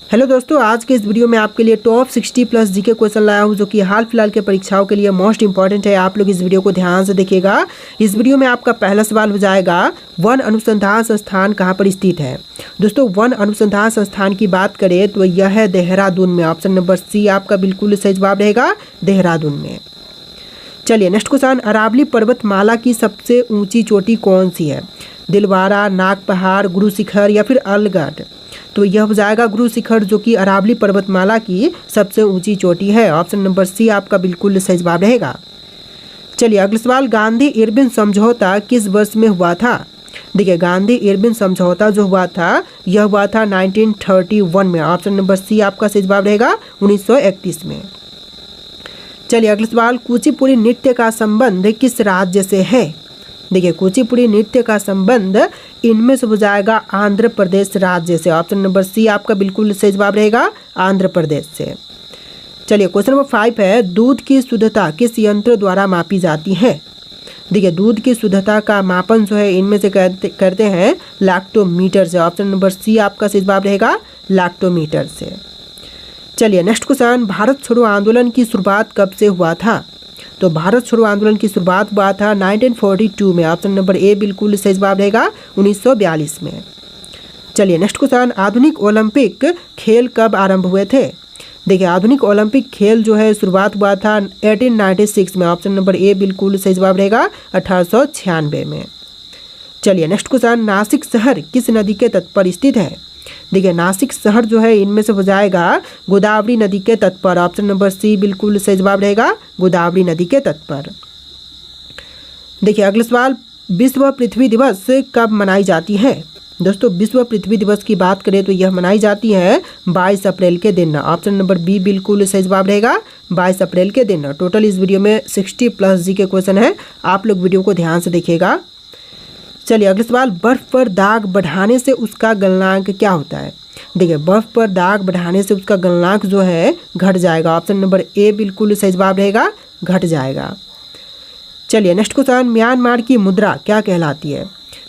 Hello दोस्तों, आज के इस वीडियो में आपके लिए टॉप 60 प्लस जीके क्वेश्चन लाया हूं जो कि हाल फिलहाल के परीक्षाओं के लिए मोस्ट इंपॉर्टेंट है। आप लोग इस वीडियो को ध्यान से देखिएगा। इस वीडियो में आपका पहला सवाल हो जाएगा, वन अनुसंधान संस्थान कहां पर स्थित है। दोस्तों, वन अनुसंधान संस्थान की बात करें तो यह है देहरादून में। ऑप्शन नंबर सी आपका बिल्कुल सही जवाब रहेगा, देहरादून में। चलिए नेक्स्ट क्वेश्चन, अरावली पर्वतमाला की सबसे ऊंची चोटी कौन सी है। दिलवारा, नाग पहाड़, गुरु शिखर या फिर अलगढ़। तो यह हो जाएगा गुरु शिखर, जो कि अरावली पर्वतमाला की सबसे ऊंची चोटी है। ऑप्शन नंबर सी आपका बिल्कुल सही जवाब रहेगा। चलिए अगला सवाल, गांधी इरविन समझौता किस वर्ष में हुआ था। देखिए, गांधी इरविन समझौता जो हुआ था यह हुआ था 1931 में। ऑप्शन नंबर सी आपका सही जवाब रहेगा 1931 में। चलिए अगला सवाल, कुचिपुड़ी नृत्य का संबंध किस राज्य से है। देखिए, कुचिपुड़ी नृत्य का संबंध इनमें से हो जाएगा आंध्र प्रदेश राज्य से। ऑप्शन नंबर सी आपका बिल्कुल सही जवाब रहेगा, आंध्र प्रदेश से। चलिए क्वेश्चन नंबर 5 है, दूध की शुद्धता किस यंत्र द्वारा मापी जाती है। देखिए, दूध की शुद्धता का मापन जो है इनमें से करते हैं लैक्टोमीटर से। ऑप्शन नंबर सी आपका सही जवाब रहेगा, लैक्टोमीटर से। चलिए नेक्स्ट क्वेश्चन, भारत छोड़ो आंदोलन की शुरुआत कब से हुआ था। तो भारत छोड़ो आंदोलन की शुरुआत हुआ था 1942 में। ऑप्शन नंबर ए बिल्कुल सही जवाब रहेगा, 1942 में। चलिए नेक्स्ट क्वेश्चन, आधुनिक ओलंपिक खेल कब आरंभ हुए थे। देखिए, आधुनिक ओलंपिक खेल जो है शुरुआत हुआ था 1896 में। ऑप्शन नंबर ए बिल्कुल सही जवाब रहेगा, 1896 में। चलिए नेक्स्ट क्वेश्चन, नासिक शहर किस नदी के तट पर स्थित है। देखिए, नासिक शहर जो है इनमें से हो जाएगा गोदावरी नदी के तट पर। ऑप्शन नंबर सी बिल्कुल सही जवाब रहेगा, गोदावरी नदी के तट पर। देखिए अगला सवाल, विश्व पृथ्वी दिवस कब मनाई जाती है। दोस्तों, विश्व पृथ्वी दिवस की बात करें तो यह मनाई जाती है 22 अप्रैल के दिन। ऑप्शन नंबर बी बिल्कुल सही जवाब रहेगा, 22 अप्रैल के दिन। टोटल इस वीडियो में 60 प्लस जी के क्वेश्चन है, आप लोग वीडियो को ध्यान से देखिएगा। चलिए अगला सवाल, बर्फ पर दाग बढ़ाने से उसका गलनांक क्या होता है। देखिए, बर्फ पर दाग बढ़ाने से उसका गलनांक जो है घट जाएगा। ऑप्शन नंबर ए बिल्कुल सही जवाब रहेगा, घट जाएगा। चलिए नेक्स्ट क्वेश्चन, म्यांमार की मुद्रा क्या कहलाती है।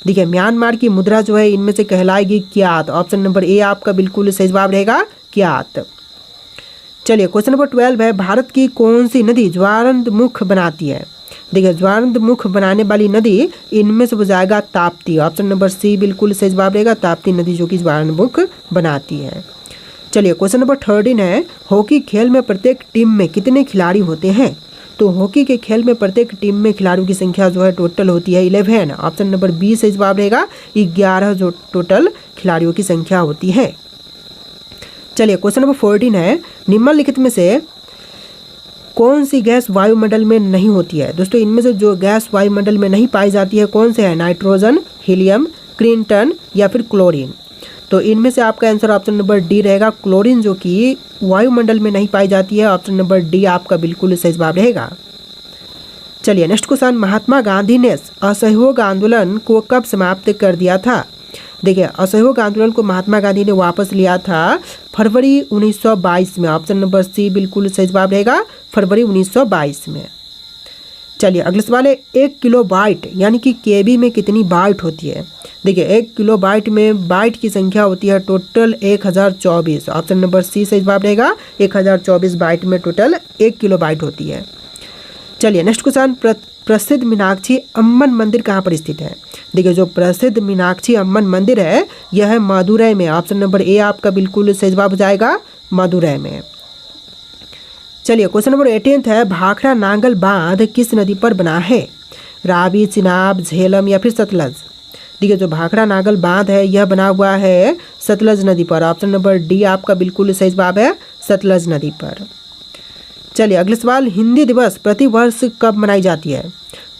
देखिए, म्यांमार की मुद्रा जो है इनमें से कहलाएगी क्यात। ऑप्शन नंबर ए आपका बिल्कुल सही जवाब रहेगा, क्यात। चलिए क्वेश्चन नंबर 12 है, भारत की कौन सी नदी ज्वारंतमुख बनाती है। देखिए, ज्वारंतमुख बनाने वाली नदी इनमें से हो जाएगा ताप्ती। ऑप्शन नंबर सी बिल्कुल सही जवाब रहेगा, ताप्ती नदी जो कि ज्वारंतमुख बनाती है। चलिए क्वेश्चन नंबर 13 है, हॉकी खेल में प्रत्येक टीम में कितने खिलाड़ी होते हैं। तो हॉकी के खेल में प्रत्येक टीम में खिलाड़ियों की संख्या जो है टोटल होती है 11। ऑप्शन नंबर बी सही जवाब रहेगा, 11 जो टोटल खिलाड़ियों की संख्या होती है। चलिए क्वेश्चन नंबर 14 है, निम्नलिखित में से कौन सी गैस वायुमंडल में नहीं होती है। दोस्तों, इनमें से जो गैस वायुमंडल में नहीं पाई जाती है कौन से है, नाइट्रोजन, हीलियम, क्रिंटन या फिर क्लोरीन। तो इनमें से आपका आंसर ऑप्शन नंबर डी रहेगा, क्लोरीन जो कि वायुमंडल में नहीं पाई जाती है। ऑप्शन नंबर डी आपका बिल्कुल सही जवाब रहेगा। चलिए नेक्स्ट क्वेश्चन, महात्मा गांधी ने असहयोग आंदोलन को कब समाप्त कर दिया था। देखिए, असहयोग आंदोलन को महात्मा गांधी ने वापस लिया था फरवरी 1922 में। ऑप्शन नंबर सी बिल्कुल सही जवाब रहेगा, फरवरी 1922 में। चलिए अगला सवाल है, 1 किलो बाइट यानी कि केबी में कितनी बाइट होती है। देखिए, 1 किलो बाइट में बाइट की संख्या होती है टोटल 1024। ऑप्शन नंबर सी सही जवाब रहेगा, 1024 बाइट में टोटल 1 किलो बाइट होती है। चलिए नेक्स्ट क्वेश्चन, प्रसिद्ध मीनाक्षी अम्मन मंदिर कहाँ पर स्थित है। देखिए, जो प्रसिद्ध मीनाक्षी अम्मन मंदिर है यह है मदुरै में। ऑप्शन नंबर ए आपका बिल्कुल सही जवाब हो जाएगा, मदुरै में। चलिए क्वेश्चन नंबर 18 है, भाखड़ा नांगल बांध किस नदी पर बना है। रावी, चिनाब, झेलम या फिर सतलज। देखिए, जो भाखड़ा नांगल बांध है यह बना हुआ है सतलज नदी पर। ऑप्शन नंबर डी आपका बिल्कुल सही जवाब है, सतलज नदी पर। चलिए अगला सवाल, हिंदी दिवस प्रति वर्ष कब मनाई जाती है।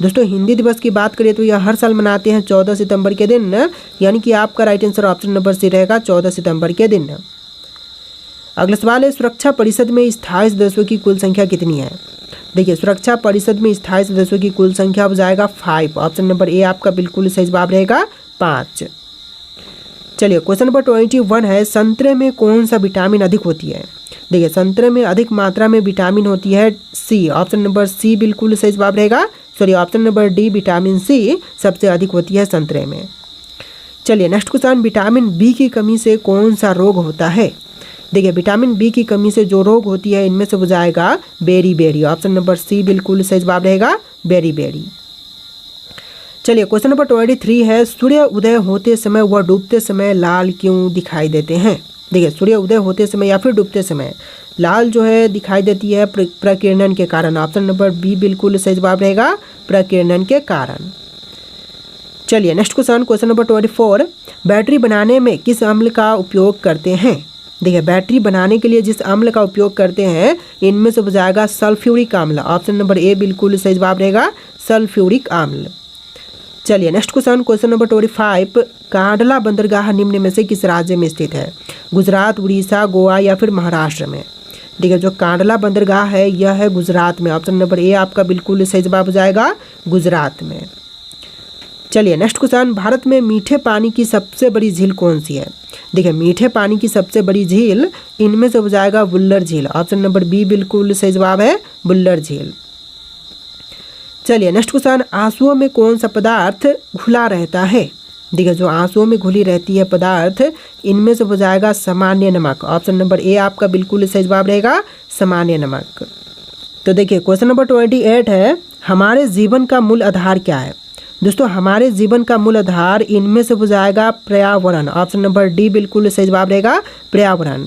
दोस्तों, हिंदी दिवस की बात करें तो यह हर साल मनाते हैं 14 सितंबर के दिन, यानी कि आपका right answer option number C रहेगा, 14 सितंबर के दिन। अगला सवाल है, सुरक्षा परिषद में स्थायी सदस्यों की कुल संख्या कितनी है। देखिए, सुरक्षा परिषद में स्थायी सदस्यों की कुल संख्या हो जाएगा 5। ऑप्शन नंबर ए आपका बिल्कुल सही जवाब रहेगा, 5। चलिए क्वेश्चन नंबर 21 है, संतरे में कौन सा विटामिन अधिक होती है। देखिए, संतरे में अधिक मात्रा में विटामिन होती है सी। ऑप्शन नंबर सी बिल्कुल सही जवाब रहेगा, sorry option number D vitamin C सबसे अधिक होती है संतरे में। चलिए नेक्स्ट क्वेश्चन, विटामिन बी की कमी से कौन सा रोग होता है। देखिए विटामिन बी की कमी से जो रोग होती है इनमें से हो जाएगा beriberi. Option number C बिल्कुल सही जवाब रहेगा बेरी बेरी। चलिए क्वेश्चन नंबर 23 है, सूर्य उदय होते समय व डूबते समय लाल क्यों दिखाई देते हैं। देखिए सूर्य उदय होते समय या फिर डूबते समय लाल जो है दिखाई देती है प्रकीर्णन के कारण। ऑप्शन नंबर बी बिल्कुल सही जवाब रहेगा प्रकीर्णन के कारण। चलिए नेक्स्ट क्वेश्चन नंबर 24, बैटरी बनाने में किस अम्ल का उपयोग करते हैं। देखिए बैटरी बनाने के लिए जिस अम्ल का उपयोग करते हैं इनमें से हो जाएगा सल्फ्यूरिक अम्ल। ऑप्शन नंबर ए बिल्कुल सही जवाब रहेगा सल्फ्यूरिक अम्ल। चलिए नेक्स्ट क्वेश्चन नंबर 25, कांडला बंदरगाह निम्न में से किस राज्य में स्थित है। गुजरात, उड़ीसा, गोवा या फिर महाराष्ट्र में। देखिए जो कांडला बंदरगाह है यह है गुजरात में। ऑप्शन नंबर ए आपका बिल्कुल सही जवाब हो जाएगा गुजरात में। चलिए नेक्स्ट क्वेश्चन, भारत में मीठे पानी की सबसे बड़ी झील कौन सी है। देखिए मीठे पानी की सबसे बड़ी झील इनमें से हो जाएगा बुल्लर झील। ऑप्शन नंबर बी बिल्कुल सही जवाब है बुल्लर झील। चलिए नेक्स्ट क्वेश्चन, आंसुओं में कौन सा पदार्थ घुला रहता है। देखिए जो आंसुओं में घुली रहती है पदार्थ इनमें से हो जाएगा सामान्य नमक। ऑप्शन नंबर ए आपका बिल्कुल सही जवाब रहेगा सामान्य नमक। तो देखिए क्वेश्चन नंबर 28 है, हमारे जीवन का मूल आधार क्या है। दोस्तों हमारे जीवन का मूल आधार इनमें से हो जाएगा पर्यावरण। ऑप्शन नंबर डी बिल्कुल सही जवाब रहेगा पर्यावरण।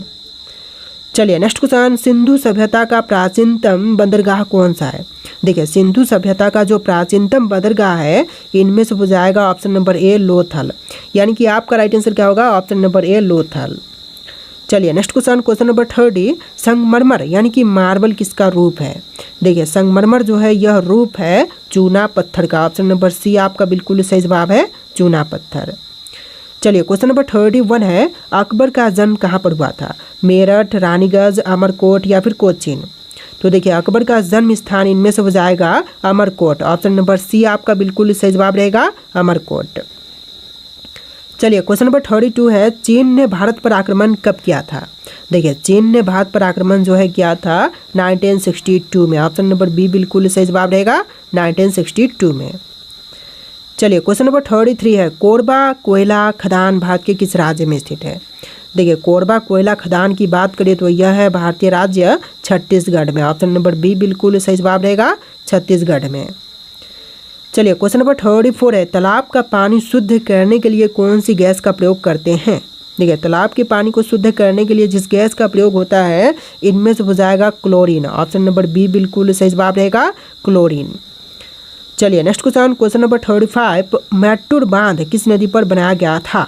चलिए नेक्स्ट क्वेश्चन, सिंधु सभ्यता का प्राचीनतम बंदरगाह कौन सा है। देखिए सिंधु सभ्यता का जो प्राचीनतम बंदरगाह है इनमें से हो जाएगा ऑप्शन नंबर ए लोथल। यानी कि आपका राइट आंसर क्या होगा ऑप्शन नंबर ए लोथल। चलिए नेक्स्ट क्वेश्चन नंबर 30, संगमरमर यानी कि मार्बल किसका रूप है। देखिए संगमरमर जो है यह रूप है चूना पत्थर का। ऑप्शन नंबर सी आपका बिल्कुल सही जवाब है चूना पत्थर। चलिए क्वेश्चन नंबर 31 है, अकबर का जन्म कहाँ पर हुआ था। मेरठ, रानीगंज, अमरकोट या फिर कोचीन। तो देखिए अकबर का जन्म स्थान इनमें से हो जाएगा अमरकोट। ऑप्शन नंबर सी आपका बिल्कुल सही जवाब रहेगा अमरकोट। चलिए क्वेश्चन नंबर 32 है, चीन ने भारत पर आक्रमण कब किया था। देखिए चीन ने भारत पर आक्रमण जो है किया था 1962 में। ऑप्शन नंबर बी बिल्कुल सही जवाब रहेगा 1962 में। चलिए क्वेश्चन नंबर 33 है, कोरबा कोयला खदान भारत के किस राज्य में स्थित है। देखिए कोरबा कोयला खदान की बात करें तो यह है भारतीय राज्य छत्तीसगढ़ में। ऑप्शन नंबर बी बिल्कुल सही जवाब रहेगा छत्तीसगढ़ में। चलिए क्वेश्चन नंबर 34 है, तालाब का पानी शुद्ध करने के लिए कौन सी गैस का प्रयोग करते हैं। देखिए तालाब के पानी को शुद्ध करने के लिए जिस गैस का प्रयोग होता है इनमें से हो जाएगा क्लोरीन। ऑप्शन नंबर बी बिल्कुल सही जवाब रहेगा क्लोरीन। चलिए नेक्स्ट क्वेश्चन नंबर 35, मैट्टूर बांध किस नदी पर बनाया गया था।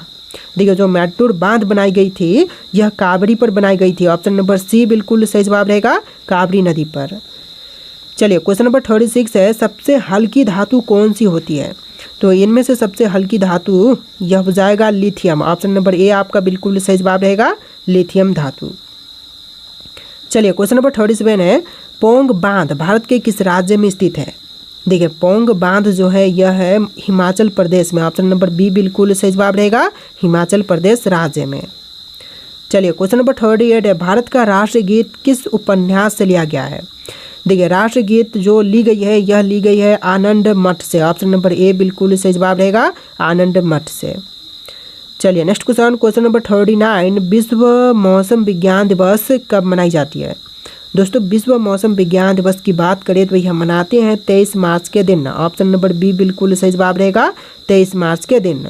देखिए जो मैट्टूर बांध बनाई गई थी यह काबरी पर बनाई गई थी। ऑप्शन नंबर सी बिल्कुल सही जवाब रहेगा काबरी नदी पर। चलिए क्वेश्चन नंबर 36 है, सबसे हल्की धातु कौन सी होती है। तो इनमें से सबसे हल्की धातु यह हो जाएगा लिथियम। ऑप्शन नंबर ए आपका बिल्कुल सही जवाब रहेगा लिथियम धातु। चलिए क्वेश्चन नंबर 37 है, पोंग बांध भारत के किस राज्य में स्थित है। देखिए पोंग बांध जो है यह है हिमाचल प्रदेश में। ऑप्शन नंबर बी बिल्कुल सही जवाब रहेगा हिमाचल प्रदेश राज्य में। चलिए क्वेश्चन नंबर 38 है, भारत का राष्ट्रगीत किस उपन्यास से लिया गया है। देखिए राष्ट्रगीत जो ली गई है यह ली गई है आनंद मठ से। ऑप्शन नंबर ए बिल्कुल सही जवाब रहेगा आनंद मठ से। चलिए नेक्स्ट क्वेश्चन नंबर 39, विश्व मौसम विज्ञान दिवस कब मनाई जाती है। दोस्तों विश्व मौसम विज्ञान दिवस की बात करें तो यह मनाते हैं 23 मार्च के दिन। ऑप्शन नंबर बी बिल्कुल सही जवाब रहेगा 23 मार्च के दिन।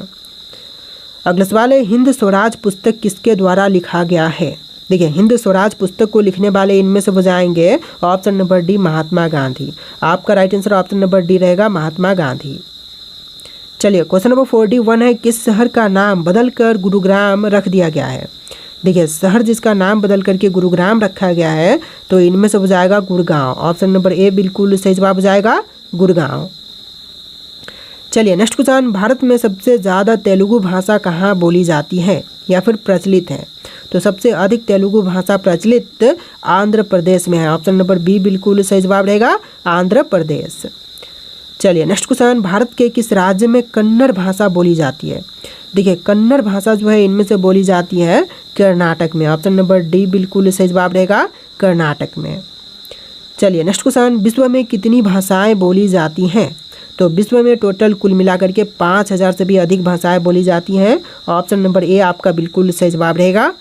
अगला सवाल है, हिंद स्वराज पुस्तक किसके द्वारा लिखा गया है। देखिए हिंद स्वराज पुस्तक को लिखने वाले इनमें से हो जाएंगे option number D Mahatma Gandhi. आपका right answer option number D रहेगा महात्मा गांधी। चलिए क्वेश्चन नंबर 41 है, किस शहर का नाम बदलकर गुरुग्राम रख दिया गया है। देखिए शहर जिसका नाम बदल करके गुरुग्राम रखा गया है तो इनमें से हो जाएगा गुड़गांव। ऑप्शन नंबर ए बिल्कुल सही जवाब हो जाएगा गुड़गांव। चलिए नेक्स्ट क्वेश्चन, भारत में सबसे ज़्यादा तेलुगु भाषा कहाँ बोली जाती है या फिर प्रचलित है। तो सबसे अधिक तेलुगु भाषा प्रचलित आंध्र प्रदेश में है। ऑप्शन नंबर बी बिल्कुल सही जवाब रहेगा आंध्र प्रदेश। चलिए नेक्स्ट क्वेश्चन, भारत के किस राज्य में कन्नड़ भाषा बोली जाती है। देखिए कन्नड़ भाषा जो है इनमें से बोली जाती है कर्नाटक में। ऑप्शन नंबर डी बिल्कुल सही जवाब रहेगा कर्नाटक में। चलिए नेक्स्ट क्वेश्चन, विश्व में कितनी भाषाएं बोली जाती हैं। तो विश्व में टोटल कुल मिलाकर के 5000 से भी अधिक भाषाएं बोली जाती हैं। ऑप्शन नंबर ए आपका बिल्कुल सही जवाब रहेगा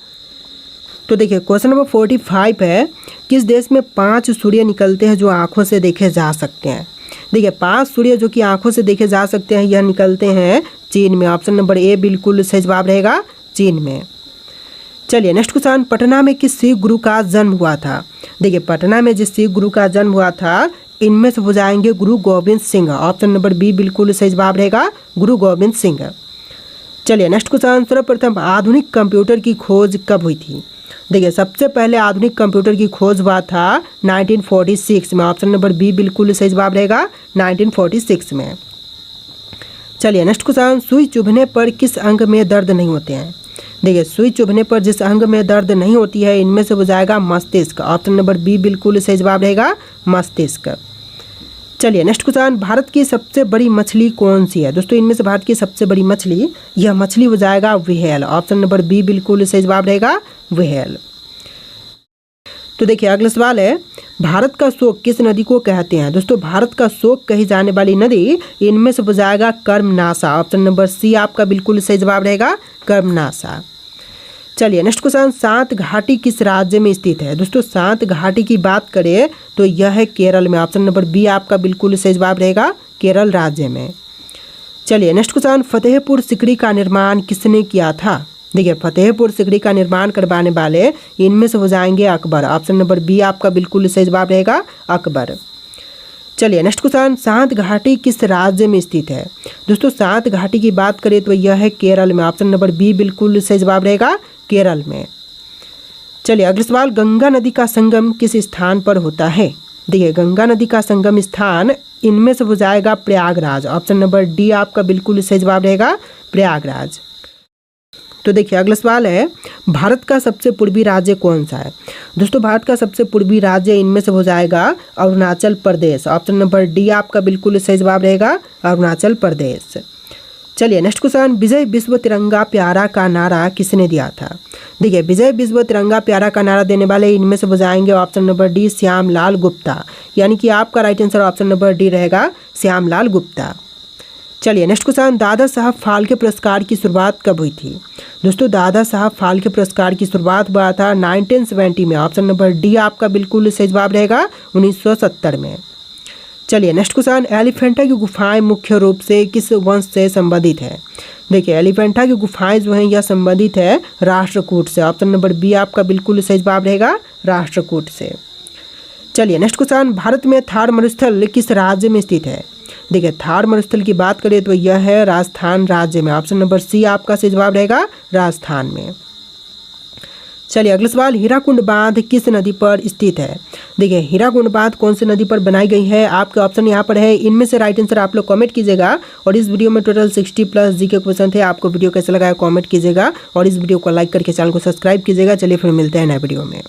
तो देखिए क्वेश्चन नंबर 45 है, किस देश में 5 सूर्य निकलते हैं जो आँखों से देखे जा सकते हैं। देखिए 5 सूर्य जो कि आँखों से देखे जा सकते हैं यह निकलते हैं चीन में। ऑप्शन नंबर ए बिल्कुल सही जवाब रहेगा, चीन में। चलिए नेक्स्ट क्वेश्चन, पटना में किस सिख गुरु का जन्म हुआ था। देखिए पटना में जिस सिख गुरु का जन्म हुआ था इनमें से हो जाएंगे Guru Gobind Singh. Option number B बिल्कुल सही जवाब रहेगा, गुरु गोविंद सिंह। चलिए नेक्स्ट क्वेश्चन, सर्वप्रथम आधुनिक कंप्यूटर की खोज कब हुई थी। देखिए सबसे पहले आधुनिक कंप्यूटर की खोज हुआ था 1946 में। ऑप्शन नंबर बी बिल्कुल सही जवाब रहेगा, 1946 में। चलिए नेक्स्ट क्वेश्चन, सुई चुभने पर किस अंग में दर्द नहीं होते हैं। देखिए सुई चुभने पर जिस अंग में दर्द नहीं होती है इनमें से हो जाएगा मस्तिष्क। ऑप्शन नंबर बी बिल्कुल सही जवाब रहेगा, मस्तिष्क। चलिए नेक्स्ट क्वेश्चन, भारत की सबसे बड़ी मछली कौन सी है। दोस्तों इनमें से भारत की सबसे बड़ी मछली, यह मछली हो जाएगा व्हेल। ऑप्शन नंबर बी बिल्कुल सही जवाब रहेगा, व्हेल। तो देखिए अगला सवाल है, भारत का शोक किस नदी को कहते हैं। दोस्तों भारत का शोक कही जाने वाली नदी इनमें से हो जाएगा कर्मनाशा। ऑप्शन नंबर सी आपका बिल्कुल सही जवाब रहेगा, कर्मनाशा। चलिए नेक्स्ट क्वेश्चन, सात घाटी किस राज्य में स्थित है। दोस्तों सात घाटी की बात करें तो यह है केरल में। ऑप्शन नंबर बी आपका बिल्कुल सही जवाब रहेगा, केरल राज्य में। चलिए नेक्स्ट क्वेश्चन, फतेहपुर सिकरी का निर्माण किसने किया था। देखिए फतेहपुर सिकरी का निर्माण करवाने वाले इनमें से हो जाएंगे अकबर। ऑप्शन नंबर बी आपका बिल्कुल सही जवाब रहेगा, अकबर। चलिए नेक्स्ट क्वेश्चन, सात घाटी किस राज्य में स्थित है। दोस्तों सात घाटी की बात करें तो यह है केरल में। ऑप्शन नंबर बी बिल्कुल सही जवाब रहेगा, केरल में। चलिए अगला सवाल, गंगा नदी का संगम किस स्थान पर होता है। देखिए गंगा नदी का संगम स्थान इनमें से हो जाएगा प्रयागराज। ऑप्शन नंबर डी आपका बिल्कुल सही जवाब रहेगा, प्रयागराज। तो देखिए अगला सवाल है, भारत का सबसे पूर्वी राज्य कौन सा है। दोस्तों भारत का सबसे पूर्वी राज्य इनमें से हो जाएगा Arunachal Pradesh. Option number D आपका बिल्कुल सही जवाब रहेगा, अरुणाचल प्रदेश। चलिए नेक्स्ट क्वेश्चन, विजय विश्व तिरंगा प्यारा का नारा किसने दिया था। देखिए विजय विश्व तिरंगा प्यारा का नारा देने वाले इनमें से हो जाएंगे option number D Shyamlal Gupta. यानी कि आपका right answer option number D रहेगा, श्यामलाल गुप्ता। चलिए नेक्स्ट क्वेश्चन, दादा साहब फाल्के पुरस्कार की शुरुआत कब हुई थी। दोस्तों दादा साहब फाल्के पुरस्कार की शुरुआत हुआ था 1970 में। ऑप्शन नंबर डी आपका बिल्कुल सही जवाब रहेगा, 1970 में। चलिए नेक्स्ट क्वेश्चन, एलिफेंटा की गुफाएं मुख्य रूप से किस वंश से संबंधित है। देखिए एलिफेंटा की गुफाएं जो हैं यह संबंधित है राष्ट्रकूट से। ऑप्शन नंबर बी आपका बिल्कुल सही जवाब रहेगा, राष्ट्रकूट से। चलिए नेक्स्ट क्वेश्चन, भारत में थार मरुस्थल किस राज्य में स्थित है। देखिए थार मरुस्थल की बात करें तो यह है राजस्थान राज्य में। ऑप्शन नंबर सी आपका सही जवाब रहेगा, राजस्थान में। चलिए अगला सवाल, हीराकुंड बांध किस नदी पर स्थित है। देखिए हीराकुंड बांध कौन सी नदी पर बनाई गई है, आपके ऑप्शन यहाँ पर है। इनमें से राइट आंसर आप लोग कमेंट कीजिएगा। और इस वीडियो में टोटल 60+ जीके क्वेश्चन थे। आपको वीडियो कैसा लगा कमेंट कीजिएगा और इस वीडियो को लाइक करके चैनल को सब्सक्राइब कीजिएगा। चलिए फिर मिलते हैं नए वीडियो में।